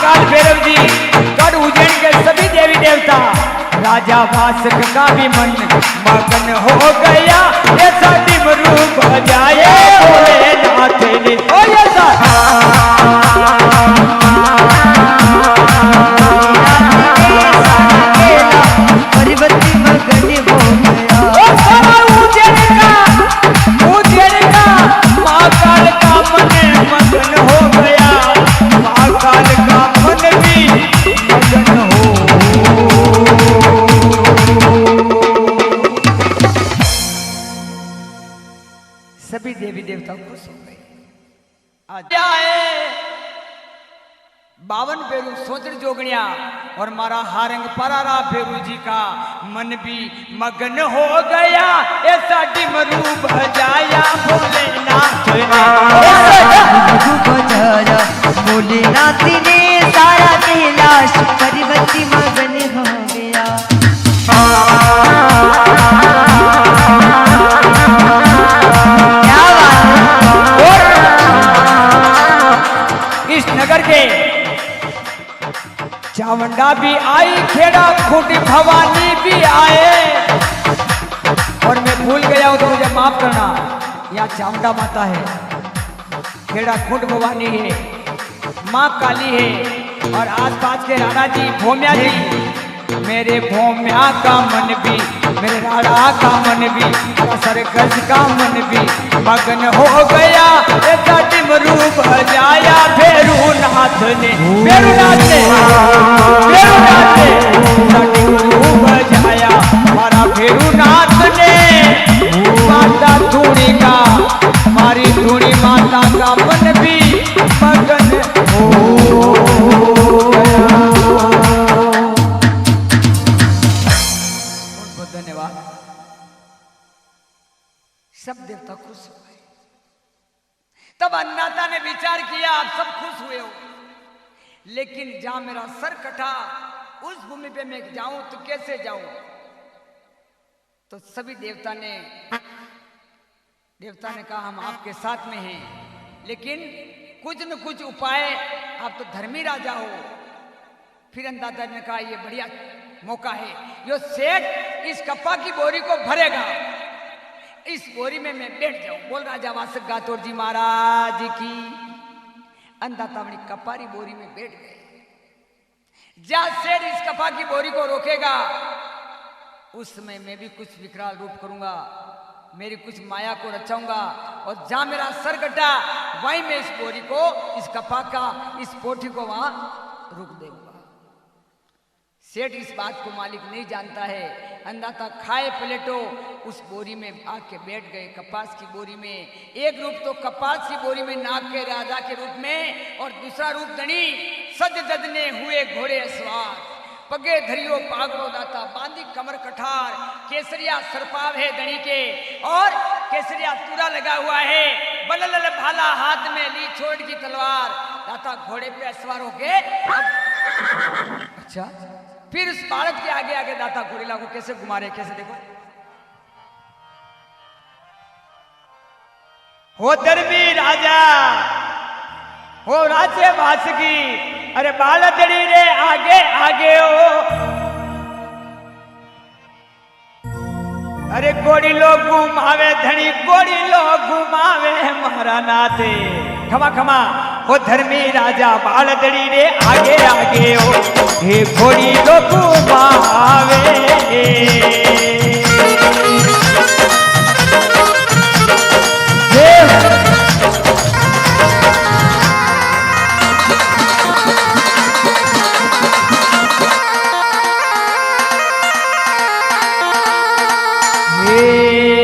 महाकाल भैरव जी, गढ़ उज्जैन के सभी देवी देवता, राजा भास्कर का भी मन मगन हो गया, ऐसा डमरू बजाए भोलेनाथ ने। ओ ये पर्वती मगन हो गया, उज्जैन का महाकाल का मन मगन हो गया, महाकाल का मन भी मगन हो। सभी देवी देवता खुश हो गए। आज आए 52 फेरू सोचर जोगणिया और मारा हारंग परारा फेरू जी का मन भी मगन हो गया, ऐसा डमरू बजाया भोलेनाथ ने। बजाया भोलेनाथ ने, सारा कैलाश पर्वती मगन हो गया। क्या बात है। इस नगर के चावंडा भी आई, खेड़ा खूंटी भवानी भी आए, और मैं भूल गया हूं तो मुझे माफ करना। यहाँ चावंडा माता है, खेड़ा खूंट भवानी है, माँ काली है, और आसपास के राणा जी भोम्या जी। मेरे भोम्या का मन भी, मेरे राणा का मन भी, सरगज का मन भी मगन हो गया, ऐसा डमरू बजाया भैरूनाथ ने। भैरूनाथ ने, भैरूनाथ ने डमरू बजाया हमारा भैरूनाथ ने। माता धूणी का, हमारी धूणी माता का मन भी मगन हो गया। धन्यवाद। सब देवता खुश हो गए। तब अन्नदाता ने विचार किया, आप सब खुश हुए हो, लेकिन जहां मेरा सर कटा उस भूमि पे मैं जाऊं तो कैसे जाऊं? तो सभी देवता ने कहा हम आपके साथ में हैं, लेकिन कुछ न कुछ उपाय, आप तो धर्मी राजा हो। फिर अन्नदाता ने कहा ये बढ़िया मौका है, यो सेठ इस कप्पा की बोरी को भरेगा, इस बोरी में मैं बैठ जाऊं। बोल राजा वासक गातोर जी महाराज की। अन्नदाता अपनी कप्पारी बोरी में बैठ गए। जा सेठ इस कप्पा की बोरी को रोकेगा, उस समय मैं भी कुछ विकराल रूप करूंगा, मेरी कुछ माया को रचाऊंगा, और जहां मेरा सर कटा वहीं मैं इस बोरी को, इस कप्पा का, इस पोठी को वहां रुक देगा। सेठ इस बात को मालिक नहीं जानता है। अन्नदाता खाए पलेटो उस बोरी में आके बैठ गए, कपास की बोरी में। एक रूप तो कपास की बोरी में नाग के राजा के रूप में, और दूसरा रूप धनी सज ददने हुए घोड़े सवार, पगे धरियो पागड़ो दाता, बांधी कमर कठार, केसरिया सरपाव है धनी के, और केसरिया तुरा लगा हुआ है, बलल भाला हाथ में ली छोड़ की तलवार। दाता घोड़े पे असवार होके अच्छा, फिर उस बालक के आगे आगे दाता घोड़ेला को कैसे घुमा रहे, कैसे देखो। हो धर्मी राजा, हो राजे वासकी, अरे बालदड़ी रे आगे आगे हो, अरे गोड़ी लोग घुमावे धनी, गोड़ी लोग घुमावे हमारा नाते। खमा खमा हो धर्मी राजा, बालदड़ी रे आगे आगे हो, हे घोड़ी लोग घुमावे।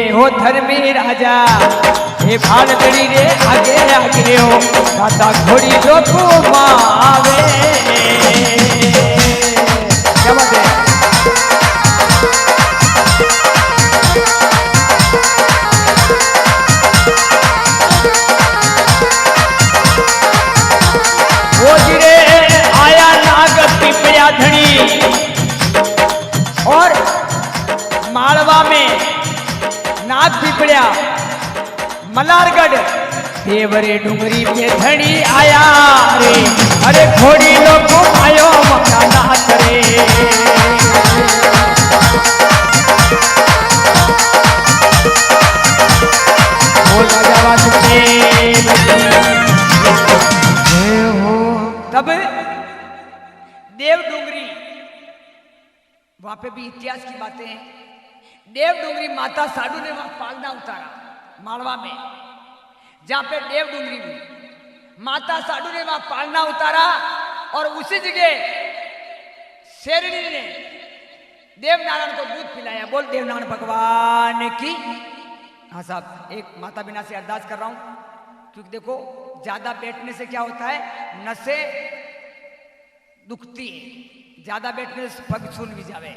हो धर्मी राजा, हे बालदड़ी रे आगे आगे हो, दाता घोड़ी जो घुमावे। क्या बात है? वो जिरे आया नाग पिपया धनी, और मालवा में नाग पिपड़िया, मलारगढ़ देवरे डूंगरी पे धड़ी आया रे, अरे घोड़ी लोग आयो मक्का नाथ रे। तब देव डूंगरी, वहां पे भी इतिहास की बातें हैं। देव डूंगरी माता साधु ने वहां पालना उतारा मालवा में, जहां पे देव डूंगरी में माता साधु ने वहां पालना उतारा, और उसी जगह शेरनी ने देवनारायण को दूध पिलाया। बोल देवनारायण भगवान की। हाँ साहब, एक माता बिना से अरदास कर रहा हूं, क्योंकि देखो ज्यादा बैठने से क्या होता है, नसें दुखती है, ज्यादा बैठने से पग सुन भी जावे।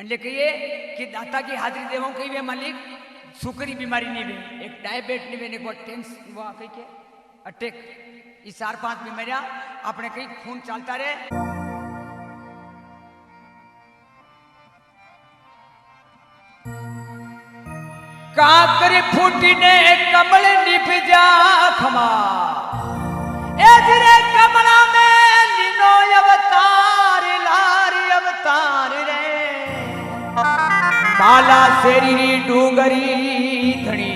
लेकिन ये कि दाता की हाजिरी देवों कही वे मालिक सुकरी बीमारी नहीं वे, एक डायबिटीज ने को टेंशन वो कही के अटैक, ये 4-5 बीमारियां अपने कहीं खून चलता रहे। काकर फूटने कमल निभ जा खमा, एजरे कमला में लिनो अवतार लारी अवतार रे, बाला शेरी डूंगरी धनी,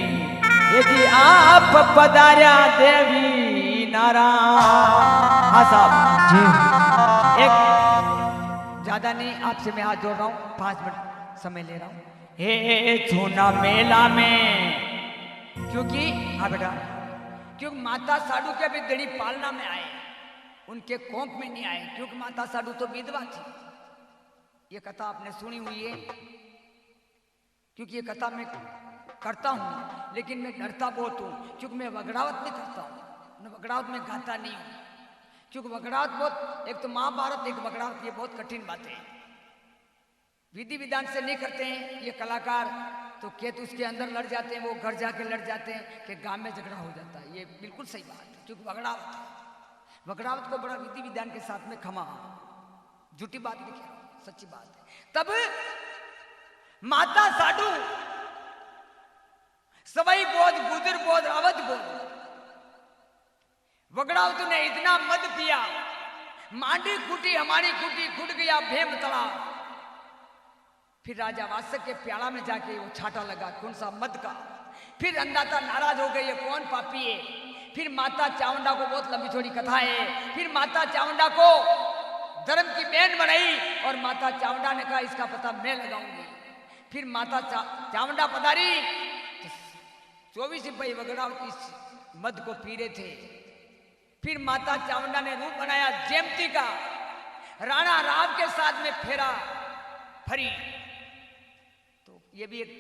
ये जी आप पधार्या देवी नारायण। हाँ साहब जी, एक ज्यादा नहीं, आपसे मैं हाथ जोड़ रहा हूँ, 5 मिनट समय ले रहा हूँ। हे सोना मेला में, क्योंकि हाँ बेटा, क्योंकि माता साधु के भी दड़ी पालना में आए, उनके कोंप में नहीं आए, क्योंकि माता साधु तो विधवा थी। ये कथा आपने सुनी हुई है, क्योंकि ये कथा मैं करता हूँ, लेकिन मैं डरता बहुत हूँ, क्योंकि मैं वगड़ावत नहीं करता हूँ, मैं वगड़ावत में गाता नहीं हूँ, क्योंकि वगड़ावत बहुत, एक तो महाभारत, एक वगड़ावत, ये बहुत कठिन बात है, विधि विधान से नहीं करते हैं ये कलाकार, तो खेत उसके अंदर लड़ जाते हैं, वो घर जाके लड़ जाते हैं कि गांव में झगड़ा हो जाता है। ये बिल्कुल सही बात है, क्योंकि वगड़ावत को बड़ा विधि विधान के साथ में खमा, झूठी बात नहीं कह रहा, सच्ची बात है। तब माता साधु सवई बोध गुजर बोध अवध बोध, वगड़ावत ने इतना मद पिया, मांडी खूटी हमारी खूटी, खुट गया भेम तालाब। फिर राजा वासक के प्याला में जाके वो छाटा लगा, कौन सा मद का। फिर अन्नदाता नाराज हो गए, ये कौन पापी है। फिर माता चामुंडा को, बहुत लंबी चौड़ी कथा है, फिर माता चामुंडा को धर्म की बहन बनाई, और माता चामुंडा ने कहा इसका पता मैं लगाऊंगी। फिर माता चामुंडा पधारी, 24 सिपाही वगड़ावत इस मद को पी रहे थे। फिर माता चामुंडा ने रूप बनाया जयंती का, राणा राव के साथ में फेरा फरी। तो ये भी एक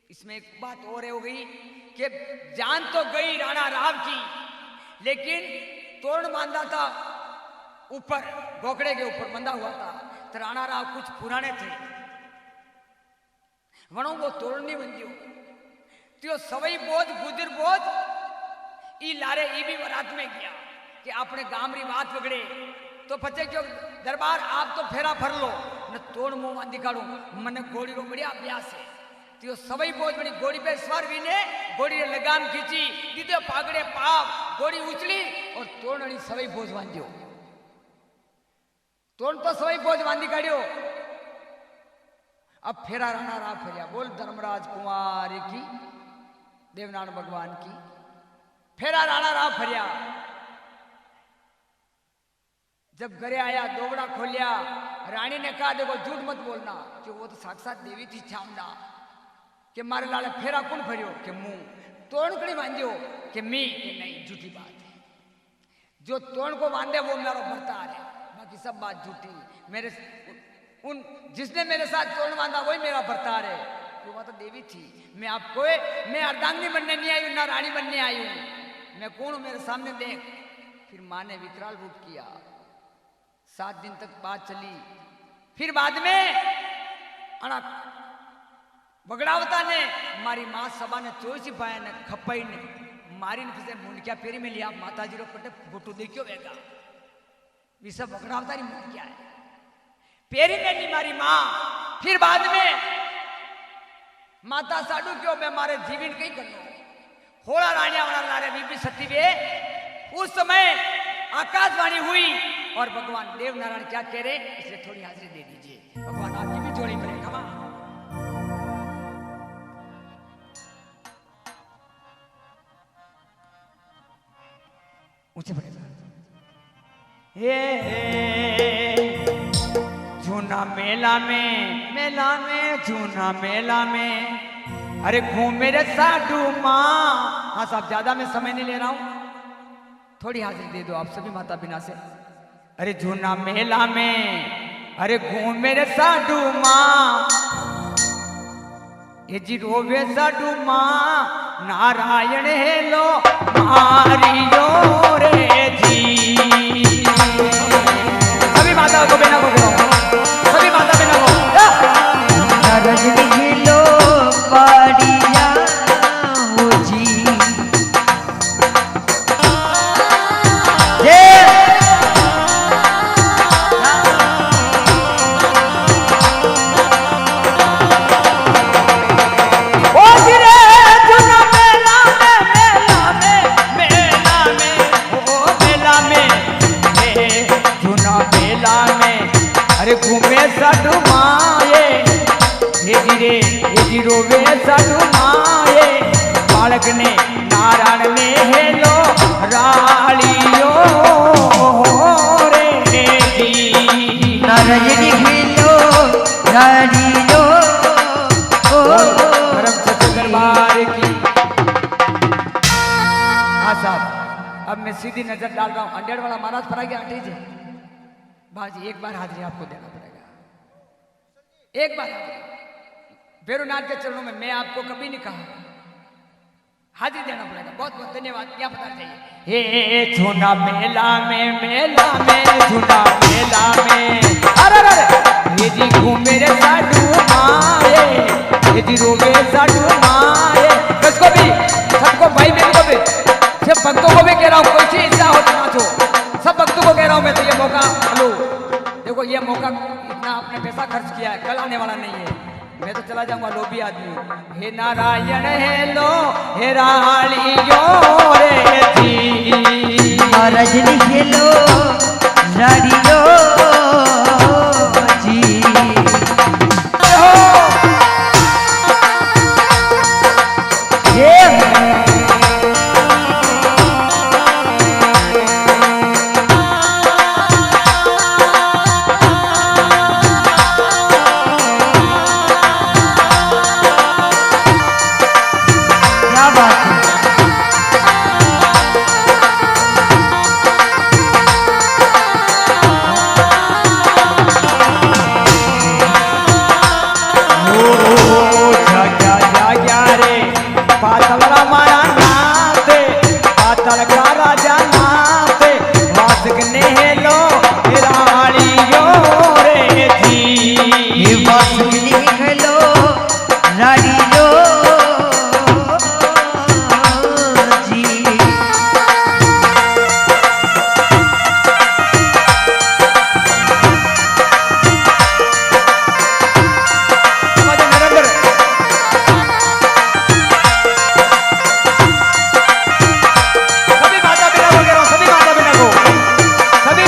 इसमें एक बात और हो गई कि जान तो गई राणा राव की, लेकिन तोरण बांधा था ऊपर, गोकड़े के ऊपर बंधा हुआ था, तो राणा राव कुछ पुराने थे, वनो वो तोरण नहीं बंधियो, तो सवई बोझ गुजर बोझ ई लारे ई भी वरात में गया कि आपने गामरी बात पकड़े, तो पचे क्यों दरबार आप तो फेरा भर लो न तोड़ मुंह मान दिखाड़ू, मन घोड़ी रो बढ़िया अभ्यास है। तो सवई बोझ बड़ी घोड़ी पे सवार भी ने, घोड़ी ने लगाम खींची, दीदे पागड़े पाप, घोड़ी उछली और तोड़नी सवई बोझ बांधियो, तोड़ तो सवई बोझ बांधी काढ़ियो। अब फेरा राणा राव फेरिया, बोल धर्मराज कुमार की, देवनारायण भगवान की। फेरा राणा राव फेरिया, जब घरे आया दोबड़ा खोलिया, रानी ने कहा देखो झूठ मत बोलना, कि वो तो साक्षात देवी थी चामुंडा, कि मारे लाले फेरा कौन फरियो, कि मुंह तोड़कड़ी बांधियो, कि मी, कि नहीं झूठी बात है, जो तोड़ को बांधे वो मेरा भरतार है, बाकी सब बात झूठी। मेरे उन जिसने मेरे साथ तोड़ बांधा वही मेरा भरतार है, वो तो देवी थी। मैं आपको, मैं अर्धांगिनी बनने नहीं आई हूं, ना रानी बनने आई हूं, मैं कौन हूं मेरे सामने देख। फिर माँ ने विकराल रूप किया, 7 दिन तक बात चली। फिर बाद में अणक बगड़ावता ने मारी मां सभा ने 24 पाया ने खपाई ने मारी ने फिर मुंडकिया पेरी में लिया, माता जी रो पटे फोटो देखियो वेगा विसा बगड़ावता री मुंडकिया है पेरी में नहीं मारी मां। फिर बाद में माता साडू क्यों मैं मारे जीवन कहीं कर लो, होड़ा रानिया वाला लारे बीबी सती वे उस समय आकाशवाणी हुई और भगवान देव नारायण क्या कह रहे, इसलिए थोड़ी हाजिरी दे दीजिए। भगवान आपकी भी जोड़ी बने खमा। ऊंचे बड़े हे झूना मेला में झूना मेला में, अरे घूमे रे साधु माँ। हाँ साहब ज्यादा मैं समय नहीं ले रहा हूं, थोड़ी हाजिरी दे दो आप सभी माता बिना से। अरे झूना मेला में अरे घूमे रे साधु माँ, ये जी रोवे साधु माँ, नारायण हेलो मारियो रे जी। सभी माता को बिना को सभी माता बिना को नारायण हेलो मारिया हो जी। अरे घूमे साधु माए हे जी रोवे साधु माए, बालक ने नारायण ने हेलो रालियो रे जी। नारायण हेलो रालियो परम सत्य दरबार की। हाँ साहब अब मैं सीधी नजर डाल रहा हूँ, 100 वाला महाराज पर आ गया जी। बाजी एक बार हाजिरी आपको देना पड़ेगा, एक बार भैरवनाथ के चरणों में। मैं आपको कभी नहीं कहा, हाजिरी देना पड़ेगा। बहुत बहुत धन्यवाद। क्या पता चाहिए हे झूना मेला में झूना मेला में, अरे अरे ये जी घूमे रे साधु माए, ये जी रोवे साधु माए। किसको भी सबको भाई बहन को भी सिर्फ भक्तों को भी कह रहा हूँ, कोई सी इच्छा हो तो नाचो। सब भक्तों को कह रहा हूँ मैं, तो ये मौका लो। देखो ये मौका इतना आपने पैसा खर्च किया है, कल आने वाला नहीं है। मैं तो चला जाऊंगा लोभी आदमी। हे नारायण हेलो हे रालियो रे जी। नारायण हेलो रालियो जी। सभी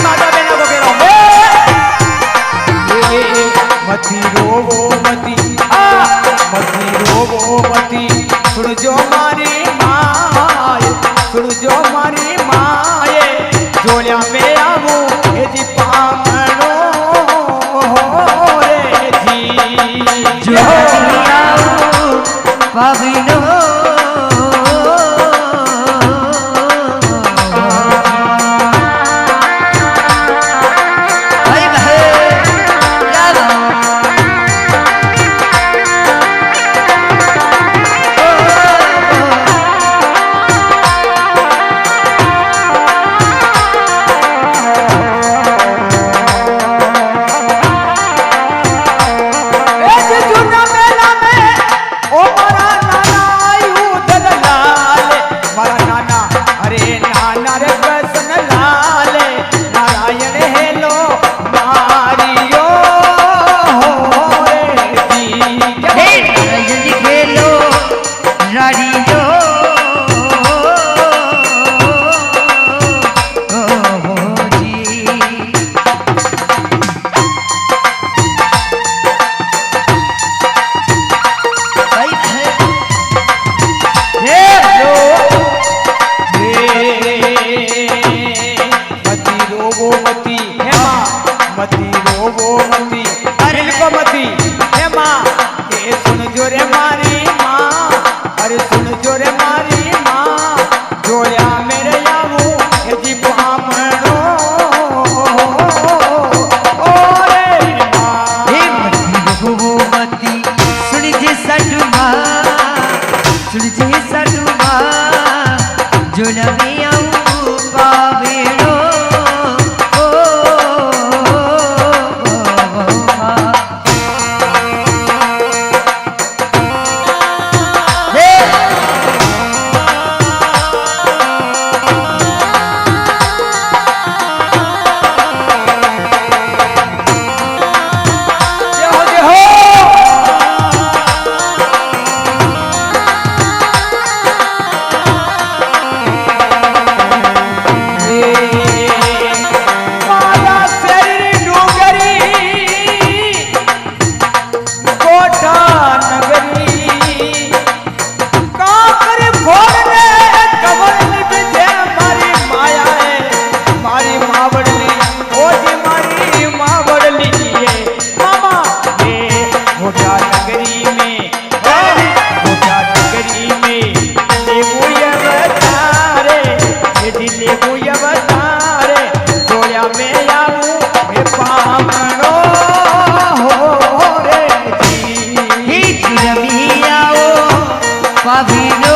ये बतारे जोया में आऊं हे पामणो हो रे जी रमी आओ पाभिनो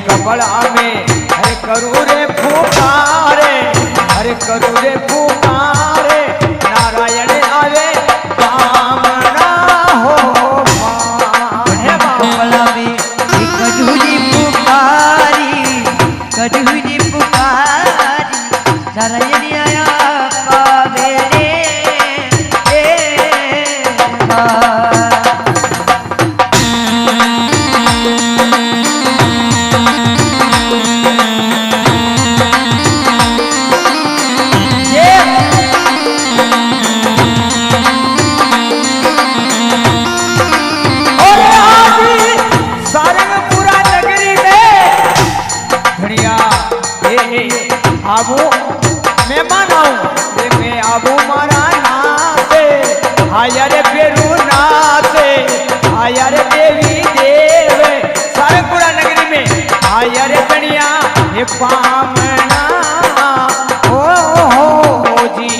कपड़ा में हरे करू रे फूकारे हरे करू रे फूकारे नारायण आवे बामणा हो कपड़ा में कटुरी पुकारी नारायण आया पावे रे आबू मेहमान आऊं मैं आबू मारा नाते आया रे पेरू नाते आया रे देवी देव सारंगपुरा नगरी में आया रे धनिया हे पामना हो जी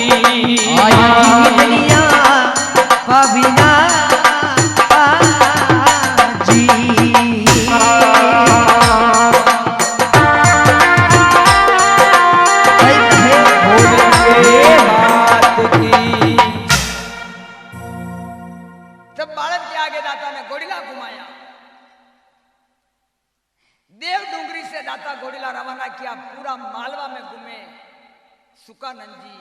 आया धनिया पाविना जी देवडूंगरी से दाता घोड़ीला रवाना किया पूरा मालवा में घूमे सुकानंजी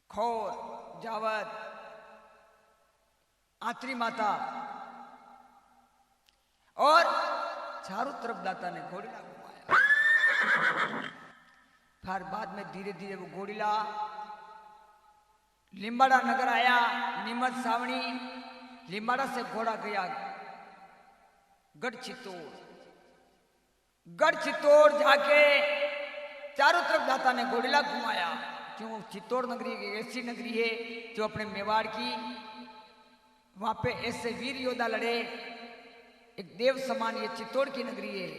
खोर जावत आत्री माता और चारों तरफ दाता ने घोड़ीला घुमाया। फिर बाद में धीरे धीरे वो घोड़ीला लिम्बाड़ा नगर आया नीमच सावणी लिम्बाड़ा से घोड़ा गया गढ़ चित्तौड़ जाके चारों तरफ दाता ने घोड़ीला घुमाया क्यों चित्तौड़ नगरी एक ऐसी नगरी है जो अपने मेवाड़ की वहां पे ऐसे वीर योद्धा लड़े एक देव समान ये चित्तौड़ की नगरी है।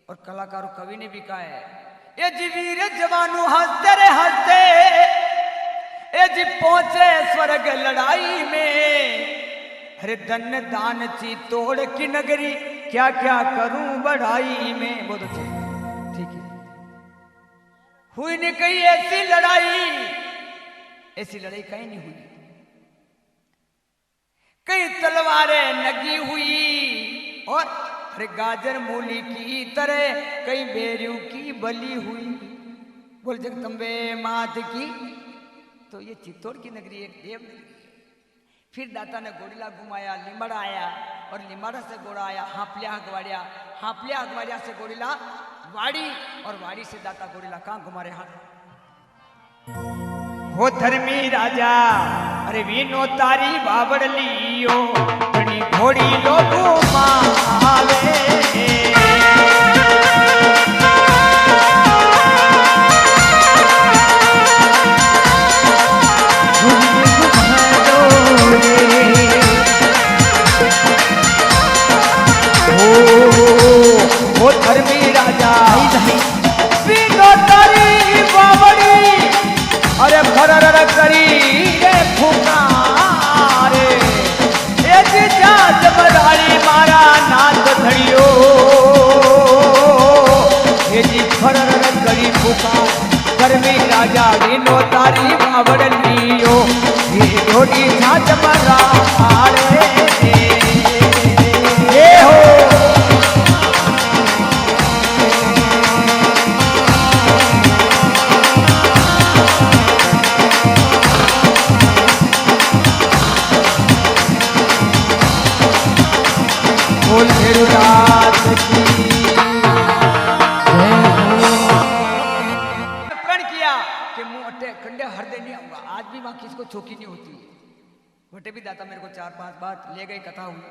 और कलाकारों कवि ने भी कहा है ये जी वीर जवानू हंसते रे हंसते ये जी पहुंचे स्वर्ग लड़ाई में अरे धन दान चित्तौड़ की नगरी क्या क्या करूं बढ़ाई में। बहुत अच्छे ठीक है। हुई नहीं कहीं ऐसी लड़ाई कहीं नहीं हुई कई तलवारें लगी हुई और अरे गाजर मूली की तरह कई बेरियों की बली हुई। बोल जगदम्बे मात की। तो ये चित्तौड़ की नगरी एक देव नगरी। फिर दाता ने घोड़ीला घुमाया लिम्बाड़ा आया और लिम्बाड़ा से घोड़ा आया हापलिया अगवाड़िया से घोड़ीला वाड़ी और वाड़ी से दाता घोड़ीला कहाँ घुमा रहे हाथ हो धर्मी राजा अरे वीनो तारी बाबड़ लियो घोड़ी लो घुमावे ओ धर्मी राजा वीनो तारी बाबड़ी अरे भरर करी रे फुकारे ए जीजा जबराड़ी मारा नाथ धड़ियो ए जी भरर करी फुकार धर्मी राजा वीनो तारी बाबड़ लियो ये घोड़ी छाछ मरारे ए हो बोल भैरवनाथ की प्रण किया कि मुंह अट्टे कंडे हर दे नहीं आऊंगा, आज भी वहां किसको चौकी नहीं होती। वटे भी दाता मेरे को 4-5 बार ले गई, कथा हुई।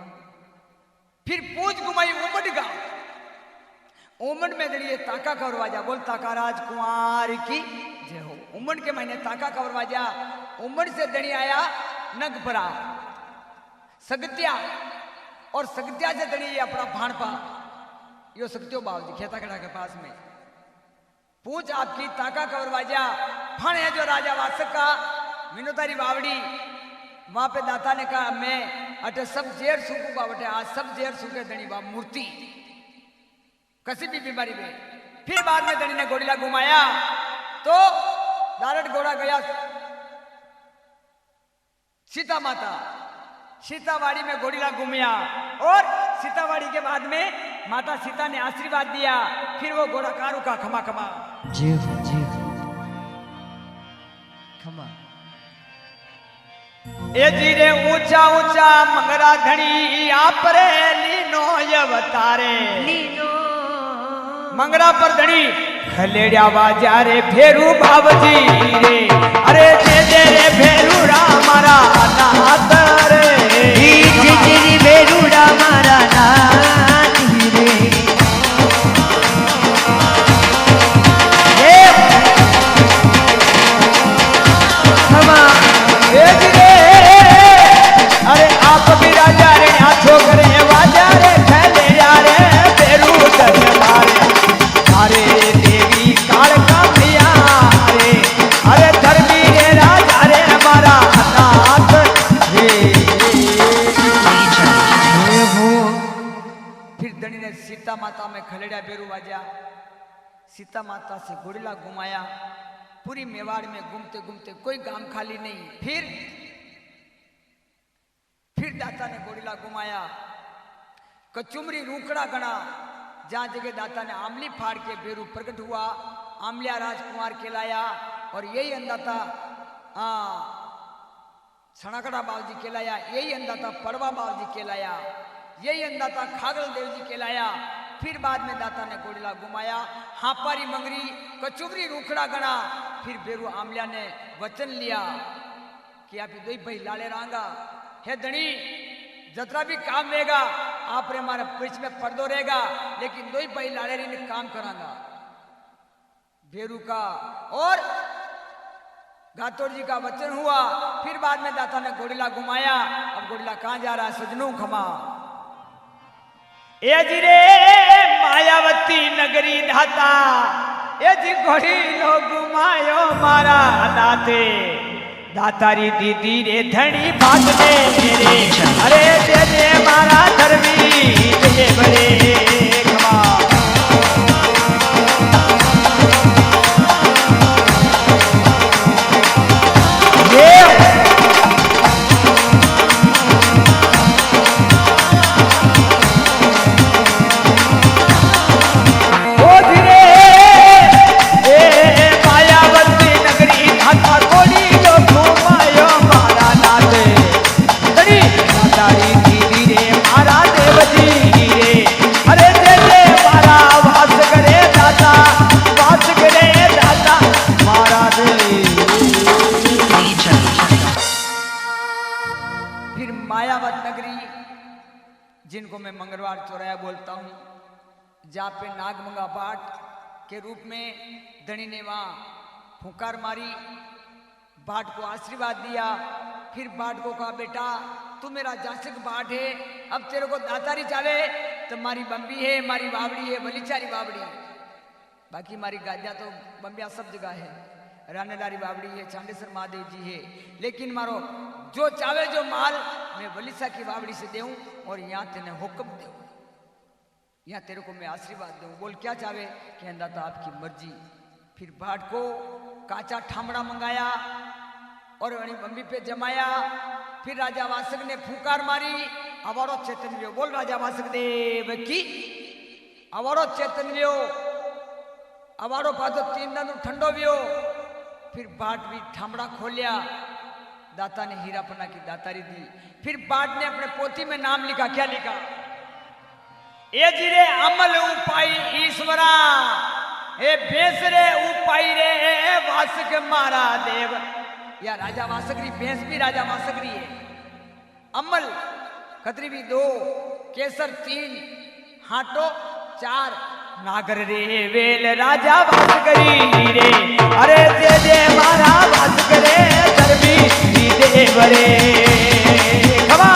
फिर पूछ घुमाई उमड़ गांव, उमड़ में दड़िए ताका का दरवाजा, बोल ताका राज कुमार की जय हो। उमड़ के महीने ताका का दरवाजा, उमड़ से दड़ी आया नगपरा सगत्या, और सगत्या से दड़ी अपना भाणपा यो सगत्यो बावजी खेताखड़ा के पास में। पूछ आपकी ताका का दरवाजा फण है जो राजा वासक का मिनोतारी बावड़ी। वहां पे दाता ने कहा मैं अटे सब जेर सूखूंगा, बटे आज सब जेर सूखे दड़ी बा मूर्ति किसी भी बीमारी में। फिर बाद में दड़ी ने घोड़ीला घुमाया तो दारट घोड़ा गया सीता माता, सीतावाड़ी में घोड़ीला घूमिया, और सीतावाड़ी के बाद में माता सीता ने आशीर्वाद दिया। फिर वो घोड़ा कारू का खमा खमा जीव जीव खमा ए जीरे ऊंचा ऊंचा मंगरा धनी आप रे लीनो यवतारे लीनो मंगरा पर धनी खलेड़िया बाजा रे फेरू बाबजी रे, अरे दे रे फेरू रामारा नाथ रे जी भेरूड़ा मारा नाथ रे। खमा अरे आप भी राजा रे हाथों करे बाजा रे खलेड़िया रे फेरू दरबारे, अरे देवी काल का भैया रे, अरे धर्मी रे राजा रे हमारा नाथ रे। फिर धनी ने सीता माता में खलेड़ा बेरू बाजा, सीता माता से घोड़ीला घुमाया। पूरी मेवाड़ में घूमते घूमते कोई गांव खाली नहीं। फिर दाता ने घोड़ीला घुमाया, कचुमरी रूखड़ा गणा, जहां जगह दाता ने आमली फाड़ के बेरू प्रकट हुआ, आमलिया राजकुमार कहलाया। और यही अंदाता सनाकड़ा बावजी कहलाया, यही अंदाता पड़वा बावजी कहलाया, यही अंदाता खागल देव जी कहलाया। फिर बाद में दाता ने घोड़ीला घुमाया, हापारी मंगरी कचुमरी रूखड़ा गणा। फिर बेरू आमलिया ने वचन लिया कि आप दो भाई लाले रहांगा, हे धनी जतरा भी काम रहेगा आप रे हमारे बीच में पर्दो रहेगा, लेकिन दो ही भाई लाड़े ने काम करांगा भेरू का। और गातोड़ जी का वचन हुआ। फिर बाद में दाता ने घोड़ीला घुमाया। अब घोड़ीला कहां जा रहा है सजनू खमा, ए जी रे मायावती नगरी दाता, ए जी घोड़ीलो घुमायो मारा दाते, दातारी दीदी रे धनी बात मेरे, अरे दे दे मारा धर्मी दे बड़े खमा। जिनको मैं मंगलवार चौराया बोलता हूँ, जहाँ पे नागमंगा बाट के रूप में धनी ने वहाँ फुकार मारी, बाट को आशीर्वाद दिया। फिर बाट को कहा बेटा तू मेरा जासक बाट है, अब तेरे को दातारी चाले तो मारी बम्बी है, मारी बावड़ी है, बलीचारी बावड़ी, बाकी मारी गादिया तो बम्बिया सब जगह है, रानेदारी बावड़ी है, चांडेसर महादेव जी है, लेकिन मारो जो चावे जो माल मैं बलिसा की बावड़ी से देऊं और यहाँ तेने हुक्म दे, यहाँ तेरे को मैं आशीर्वाद दूं। बोल क्या चावे? कि अंदाता आपकी मर्जी। फिर भाट को काचा ठामड़ा मंगाया और अणी बम्बी पे जमाया। फिर राजा वासक ने फूकार मारी, अवारो चेतन लियो। बोल राजा वासक देव की अवारो चेतन लियो, अवारो पातो 3 दिन ठंडो वियो। फिर बाट भी ठामड़ा खोलिया, दाता ने हीरापना की दातारी दी। फिर बाट ने अपने पोथी में नाम लिखा, क्या लिखा? ए जिरे अमल उपाई ईश्वरा ए भेसरे उपाई रे वासक मारा देव। या राजा वासकरी भैंस भी राजा वासकरी है। अमल खतरी भी 2 केसर 3 हाटो 4 नागर रे वेल राजा वासकरी रे। अरे जे जे मारा वासकरे धर्मी देव रे। खमा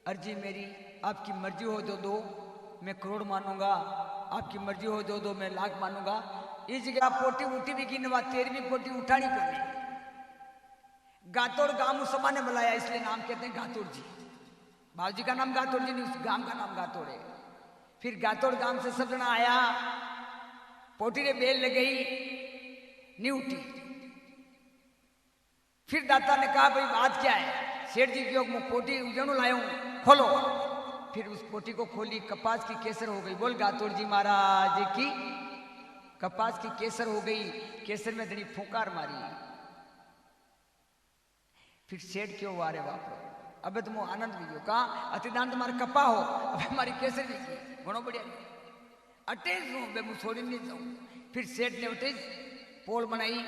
अर्जी मेरी, आपकी मर्जी हो तो 2 मैं करोड़ मानूंगा, आपकी मर्जी हो तो 2 मैं लाख मानूंगा। इस जगह पोटी उठी भी गिनवा 13वीं पोटी उठानी पड़ी। गातोड़ गांव उस समाने बुलाया इसलिए नाम कहते हैं गातोड़ जी। बाबूजी का नाम गातोड़ जी नहीं, उस गांव का नाम गातोड़ है। फिर गातोड़ गांव से सब जना आया, पोटी रे बेल लग गई नहीं उठी। फिर दाता ने कहा भाई बात क्या है? सेठ जी की पोटी उजड़ू लाया हूं, खोलो। फिर उस पोटी को खोली, कपास की केसर हो गई। बोल गातोड़ जी महाराज की। कपास की केसर हो गई। केसर में धड़ी फूंकार मारी। फिर सेठ क्यों वारे बाप अबे तुम आनंद लीजियो कहा अतिदान तुम्हारे कपा हो, अबे हमारी केसर भी की घणो बढ़िया अटेज हूं बे मु छोड़ी नहीं जाऊं। फिर सेठ ने अटेज पोल बनाई।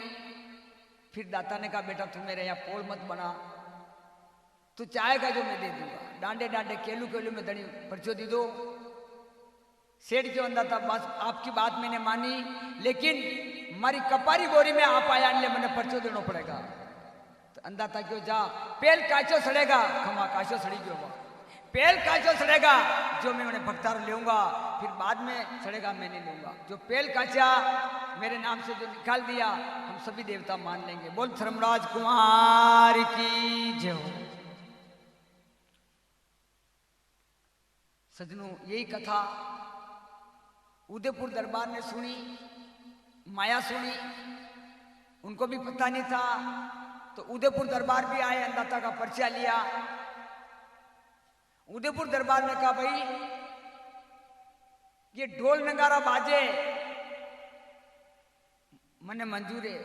फिर दाता ने कहा बेटा तू मेरे यहाँ पोल मत बना, तू चाहेगा जो मैं दे दूंगा। डांडे डांडे केलू केलू में धड़ी पर्चो दी दो। सेठ क्यों अंदा था बस आपकी बात मैंने मानी, लेकिन हमारी कपारी बोरी में आप आया इसलिए मैंने पर्चो देना पड़ेगा। तो अंदा था क्यों जा पेल काचो सड़ेगा, खमा काचो सड़ी क्यों पेल काचो सड़ेगा जो मैं उन्हें भक्तार लेऊंगा, फिर बाद में सड़ेगा मैं नहीं लूंगा। जो पेल काचा मेरे नाम से जो निकाल दिया हम सभी देवता मान लेंगे। बोल धर्मराज कुमार की जय हो। सजनों यही कथा उदयपुर दरबार ने सुनी, माया सुनी, उनको भी पता नहीं था। तो उदयपुर दरबार भी आए, अंदाता का परिचय लिया। उदयपुर दरबार ने कहा भाई ये ढोल नगारा बाजे मने मंजूर है,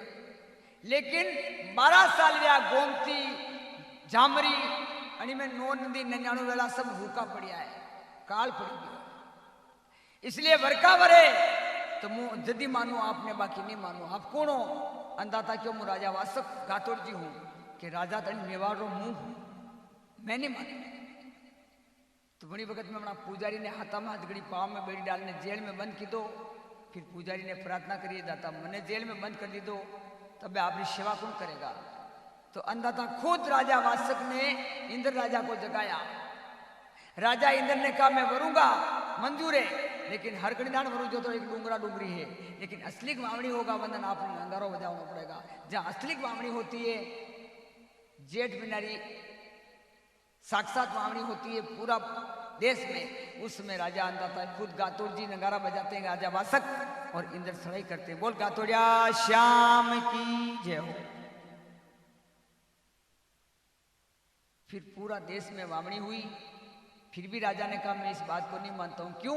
लेकिन 12 साल या गोमती जामरी अणी में 9 नदी 99 वेला सब भूखा पड़िया है, काल पड़ी गया। इसलिए वर्का वरे तो मु जदी मानू आपने बाकी नहीं मानू। आप कौन हो? अंदाता क्यों मु राजा वासक गातोड़ जी हूं कि राजा तन मेवाड़ रो मुंह मैं नहीं मानू। तो बड़ी वक्त में अपना पुजारी ने हाथा में हाथ गड़ी पाँव में बेड़ी डालने जेल में बंद की दो। फिर पुजारी ने प्रार्थना करिए दाता मैंने जेल में बंद कर दी दो, तब आपकी सेवा कौन करेगा? तो अंदाता खुद राजा वासक ने इंद्र राजा को जगाया। राजा इंद्र ने कहा मैं वरूंगा, मंजूर है, लेकिन हर कड़ीदान वरू जो तो एक डूंगरा डूंगरी है, लेकिन असली वावणी होगा वंदन आपने अंगारो बजाना पड़ेगा। जहां असली वावणी होती है जेठ बिनारी साक्षात वावणी होती है पूरा देश में, उसमें राजा अंदाता है खुद गातोड़ जी नगारा बजाते हैं राजा वासक और इंद्र सड़ाई करते हैं। बोल गातोड़िया श्याम की जय हो। फिर पूरा देश में वावणी हुई। फिर भी राजा ने कहा मैं इस बात को नहीं मानता हूं। क्यों?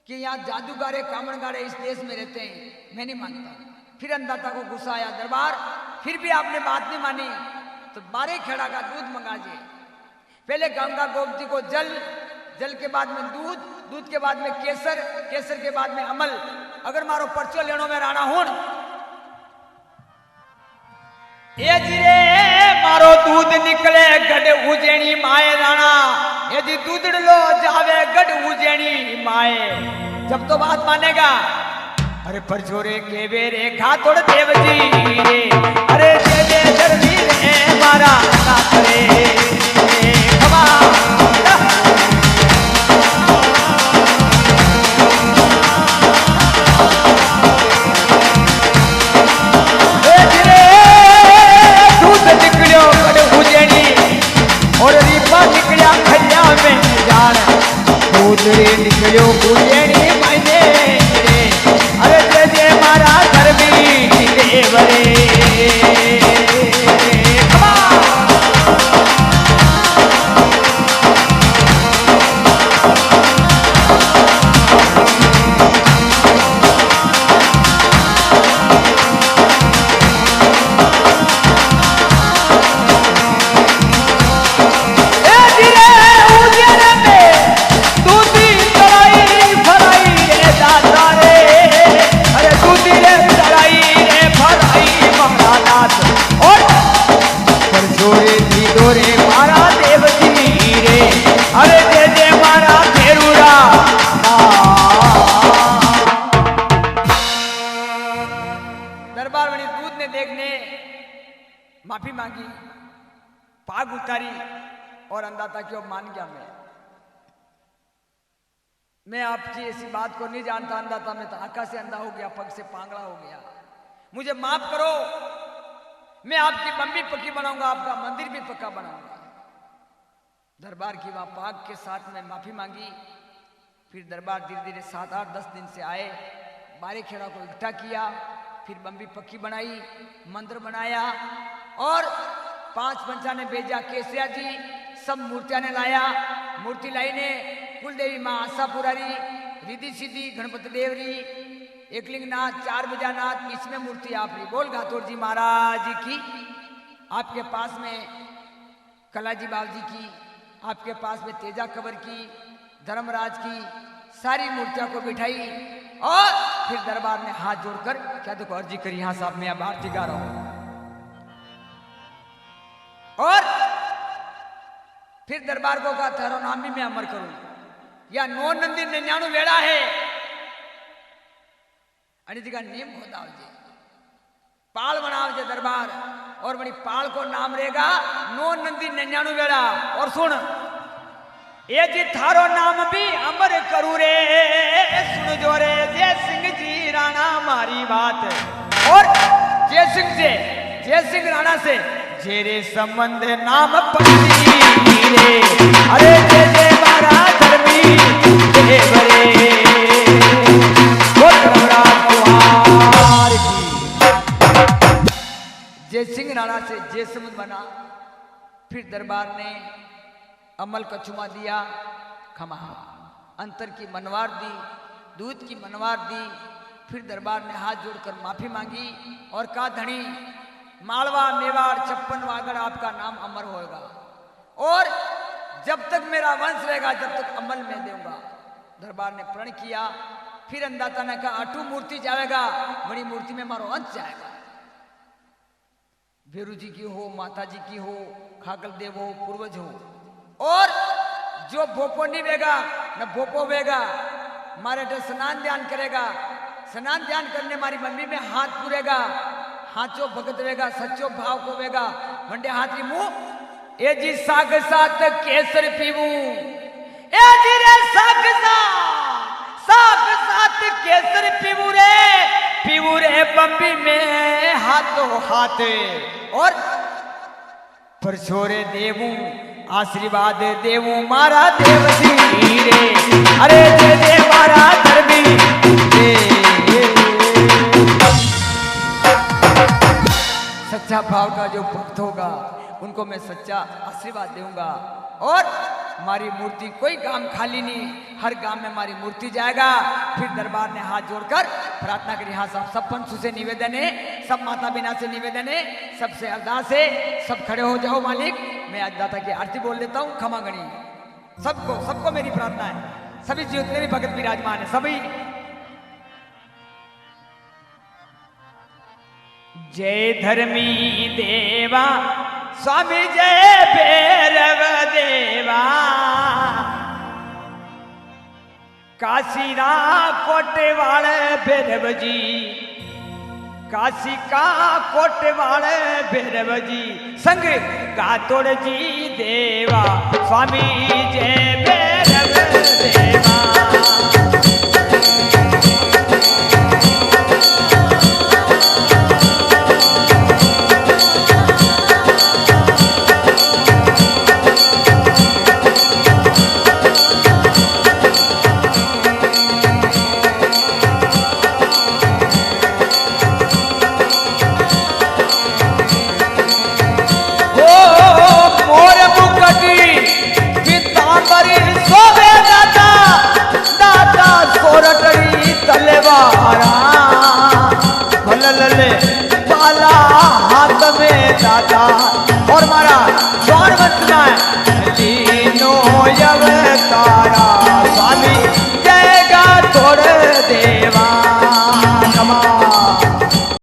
कि यहाँ जादूगारे कामणगारे इस देश में रहते हैं, मैं नहीं मानता। फिर अंदाता को गुस्सा आया, दरबार फिर भी आपने बात नहीं मानी तो 12 खेड़ा का दूध मंगा जे। पहले गंगा गोमती को जल, जल के बाद में दूध, दूध के बाद में केसर, केसर के बाद में अमल। अगर मारो पर्चो लेनो में राणा हूं ए जिरे मारो दूध निकले गढ़ उजेणी माए राणा, यदि दूध लो जावे गढ़ उजेणी माए। जब तो बात मानेगा अरे परछोरे के बेरे गातोड़ देव जी रे, अरे दे दे धरती रे मारा नाथ रे खमा। दूध निकलियो गढ़ उजेणी और रीपा निकलिया माफी मांगी, पाग उतारी और अंदाता कि अब मान गया मैं आपकी ऐसी बात को नहीं जानता, अंदाता मैं तो आंखा से अंधा हो गया, पग से पांगड़ा हो गया, मुझे माफ करो, मैं आपकी बम्बी पक्की बनाऊंगा, आपका मंदिर भी पक्का बनाऊंगा। दरबार की वहां पाग के साथ में माफी मांगी। फिर दरबार धीरे धीरे 7-8-10 दिन से आए, बारे खेड़ा को इकट्ठा किया, फिर बम्बी पक्की बनाई, मंदिर बनाया और 5 पंचा ने भेजा, केसिया जी सब मूर्तियां ने लाया, मूर्ति लाई ने कुलदेवी माँ आशापुरारी, रिद्धि सिद्धि गणपति देवरी, एकलिंगनाथ, 4 बजानाथ, इसमें मूर्ति आप रही। बोल घातोर जी महाराज की, आपके पास में कलाजी बाबू जी की, आपके पास में तेजा कबर की, धर्मराज की, सारी मूर्तियों को बिठाई और फिर दरबार में हाथ जोड़कर क्या देखो अर्जी करी, यहां साहब मैं अब आरती गा रहा हूं। और फिर दरबार को कहा थारो नाम भी मैं अमर करूं, या 9 नंदी 99 वेड़ा है अनिति का नियम खोदावजे, पाल बनावजे दरबार, और बड़ी पाल को नाम रहेगा 9 नंदी 99 वेड़ा। और सुन ये जी थारो नाम भी अमर करू रे, सुन जो रे जय सिंह जी राणा मारी बात, और जय सिंह से, जय सिंह राणा से जेरे संबंध नाम पति रे, अरे जय जय मारा धर्मी देव रे, वो धर्मराज कुमार की। जय सिंह राणा से जय संबंध बना। फिर दरबार ने अमल का चुमा दिया, खमा अंतर की मनवार दी, दूध की मनवार दी। फिर दरबार ने हाथ जोड़कर माफी मांगी और कहा धनी मालवा मेवाड़ 56 वागड़ आपका नाम अमर होएगा, और जब तक मेरा वंश रहेगा जब तक अमल में दूंगा। दरबार ने प्रण किया। फिर अंदाता ने कहा अटू मूर्ति जाएगा, बड़ी मूर्ति में मारो अंश जाएगा, भेरू जी की हो, माता जी की हो, खाकल देव हो, पूर्वज हो, और जो भोपो नहीं बेगा न भोपो बेगा, मारे स्नान ध्यान करेगा, स्नान ध्यान करने मारी मम्मी में हाथ पूरेगा, हाथों भगत वेगा, सच्चो भाव को वेगा, वंडे हाथ मुंह ए जी साग साथ केसर पीवू, ए जी रे साग साथ केसर पीवू रे बम्बी में हाथों हाथ, और परछोरे देवू आशीर्वाद देवू मारा देव जी रे, अरे जय जय मारा धर्मी सच्चा भाव का जो भक्त होगा उनको मैं सच्चा आशीर्वाद दूंगा। और हमारी मूर्ति कोई गांव खाली नहीं, हर गांव में हमारी मूर्ति जाएगा। फिर दरबार ने हाथ जोड़कर प्रार्थना करी, हाँ साहब सब पंचों से निवेदन है, सब माता बिना से निवेदन है, सबसे अरदास है, सब खड़े हो जाओ मालिक, मैं अजदाता की आरती बोल देता हूँ, क्षमा गणी सबको मेरी प्रार्थना है, सभी जितने भी भगत विराजमान है सभी। जय धर्मी देवा स्वामी जय भैरव देवा, काशीरा कोटेवाल भैरव जी, काशी का कोटेवाल भैरव जी, संग गातोड़ जी देवा स्वामी जय भैरव देवा। बाला हाथ में दादा